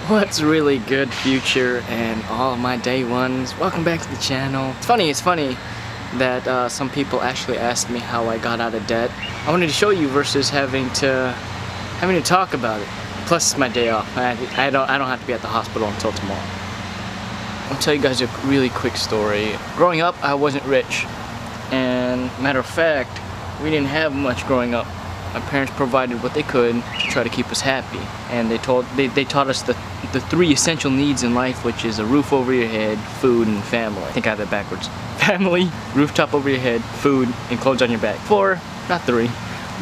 What's really good, future and all of my day ones? Welcome back to the channel. It's funny that some people actually asked me how I got out of debt. I wanted to show you versus having to talk about it. Plus it's my day off. I don't have to be at the hospital until tomorrow. I'll tell you guys a really quick story. Growing up, I wasn't rich, and matter of fact, we didn't have much growing up. My parents provided what they could to try to keep us happy, and they taught us the three essential needs in life, which is a roof over your head, food, and family. I think I have that backwards. Family, rooftop over your head, food, and clothes on your back. 4, not 3,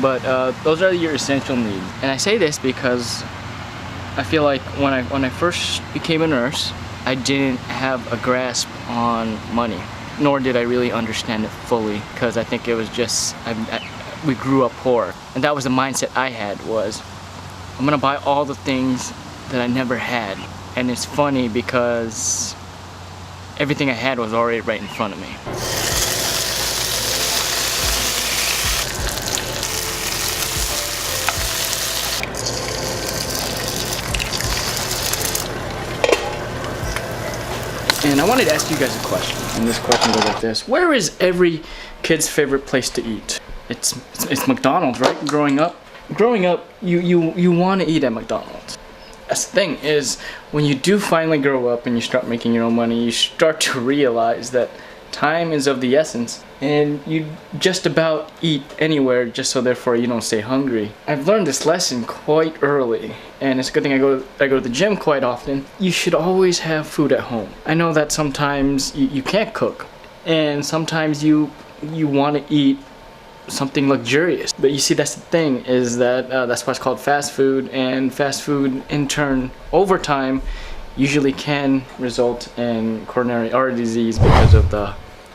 but those are your essential needs. And I say this because I feel like when I first became a nurse, I didn't have a grasp on money, nor did I really understand it fully, because I think it was just we grew up poor, and that was the mindset I had, was I'm gonna buy all the things that I never had. And it's funny because everything I had was already right in front of me. And I wanted to ask you guys a question, and this question goes like this: where is every kid's favorite place to eat? It's McDonald's, right? Growing up, you want to eat at McDonald's. That's the thing, is when you do finally grow up and you start making your own money, you start to realize that time is of the essence, and you just about eat anywhere just so therefore you don't stay hungry. I've learned this lesson quite early, and it's a good thing I go to the gym quite often. You should always have food at home. I know that sometimes you can't cook, and sometimes you want to eat something luxurious, but you see, that's the thing, is that that's why it's called fast food, and fast food in turn over time usually can result in coronary artery disease because of the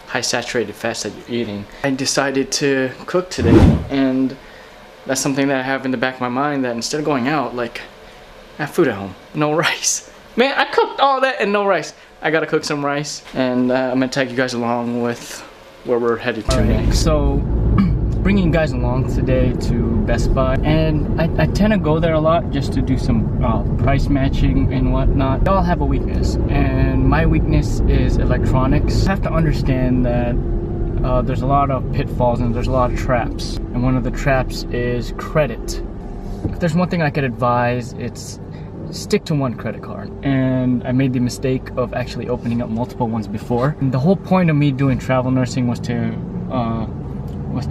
high saturated fats that you're eating. I decided to cook today, and that's something that I have in the back of my mind, that instead of going out, like, I have food at home. No rice. Man, I cooked all that and no rice. I gotta cook some rice, and I'm gonna take you guys along with where we're headed to next. So, bringing you guys along today to Best Buy, and I tend to go there a lot just to do some price matching and whatnot. They all have a weakness, and my weakness is electronics. I have to understand that there's a lot of pitfalls and there's a lot of traps, and one of the traps is credit. If there's one thing I could advise, it's stick to one credit card. And I made the mistake of actually opening up multiple ones before. And the whole point of me doing travel nursing was to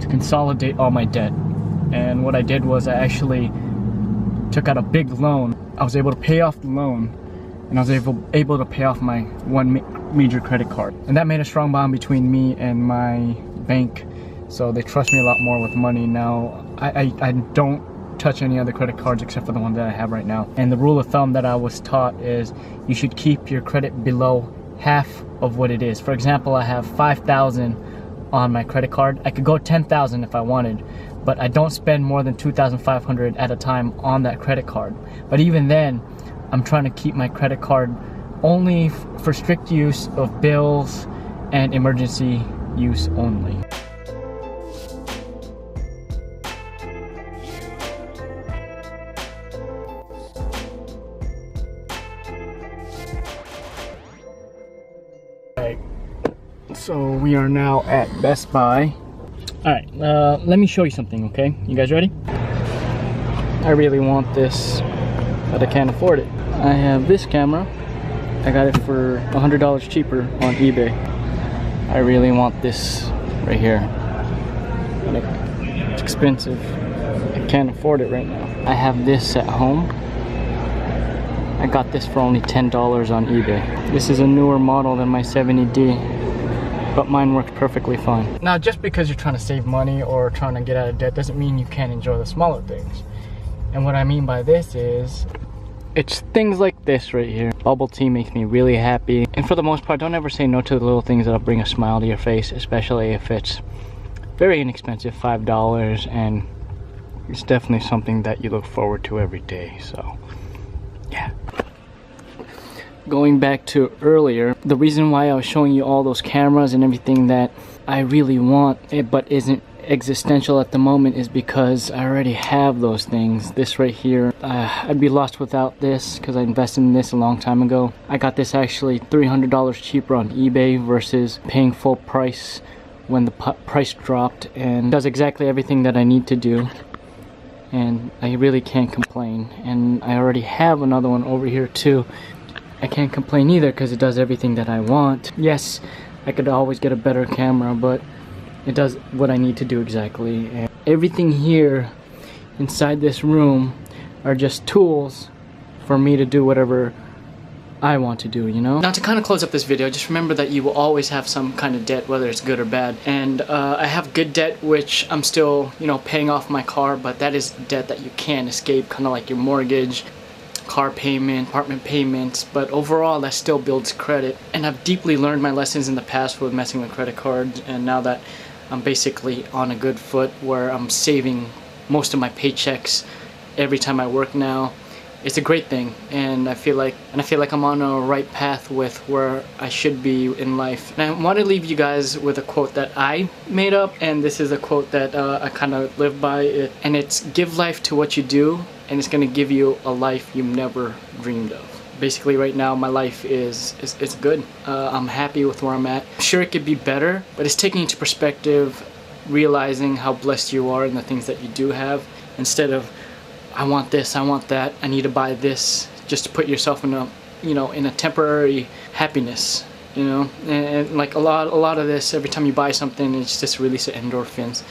consolidate all my debt. And what I did was I actually took out a big loan. I was able to pay off the loan, and I was able to pay off my one major credit card. And that made a strong bond between me and my bank, so they trust me a lot more with money now. I don't touch any other credit cards except for the one that I have right now. And the rule of thumb that I was taught is you should keep your credit below half of what it is. For example, I have $5,000 on my credit card. I could go $10,000 if I wanted, but I don't spend more than $2,500 at a time on that credit card. But even then, I'm trying to keep my credit card only for strict use of bills and emergency use only. So we are now at Best Buy. Alright, let me show you something, okay? You guys ready? I really want this, but I can't afford it. I have this camera. I got it for $100 cheaper on eBay. I really want this right here. It's expensive. I can't afford it right now. I have this at home. I got this for only $10 on eBay. This is a newer model than my 70D. But mine worked perfectly fine. Now, just because you're trying to save money or trying to get out of debt doesn't mean you can't enjoy the smaller things. And what I mean by this is, it's things like this right here. Bubble tea makes me really happy. And for the most part, don't ever say no to the little things that'll bring a smile to your face, especially if it's very inexpensive, $5, and it's definitely something that you look forward to every day, so yeah. Going back to earlier, the reason why I was showing you all those cameras and everything that I really want, but isn't existential at the moment is because I already have those things. This right here, I'd be lost without this because I invested in this a long time ago. I got this actually $300 cheaper on eBay versus paying full price when the price dropped, and does exactly everything that I need to do, and I really can't complain. And I already have another one over here too. I can't complain either because it does everything that I want. Yes, I could always get a better camera, but it does what I need to do exactly. And everything here inside this room are just tools for me to do whatever I want to do, you know? Now, to kind of close up this video, just remember that you will always have some kind of debt, whether it's good or bad. And I have good debt, which I'm still, you know, paying off my car, but that is debt that you can't escape, kind of like your mortgage, car payment, apartment payments, but overall that still builds credit. And I've deeply learned my lessons in the past with messing with credit cards, and now that I'm basically on a good foot where I'm saving most of my paychecks every time I work now, it's a great thing. And I feel like I'm on a right path with where I should be in life. And I want to leave you guys with a quote that I made up, and this is a quote that I kind of live by it, and it's give life to what you do, and it's going to give you a life you never dreamed of. Basically right now my life is good. I'm happy with where I'm at. Sure, it could be better, but it's taking into perspective, realizing how blessed you are and the things that you do have, instead of I want this, I want that, I need to buy this, just to put yourself in a, you know, in a temporary happiness, you know. And like a lot of this, every time you buy something, it's just release of endorphins.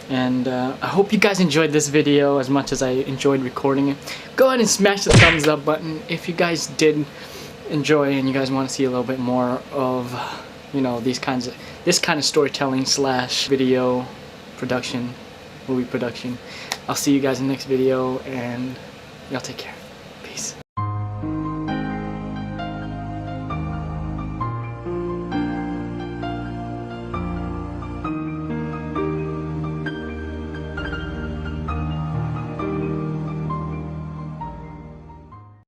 And I hope you guys enjoyed this video as much as I enjoyed recording it. Go ahead and smash the thumbs up button if you guys did enjoy and you guys want to see a little bit more of, you know, this kind of storytelling slash video production, movie production. I'll see you guys in the next video, and y'all take care.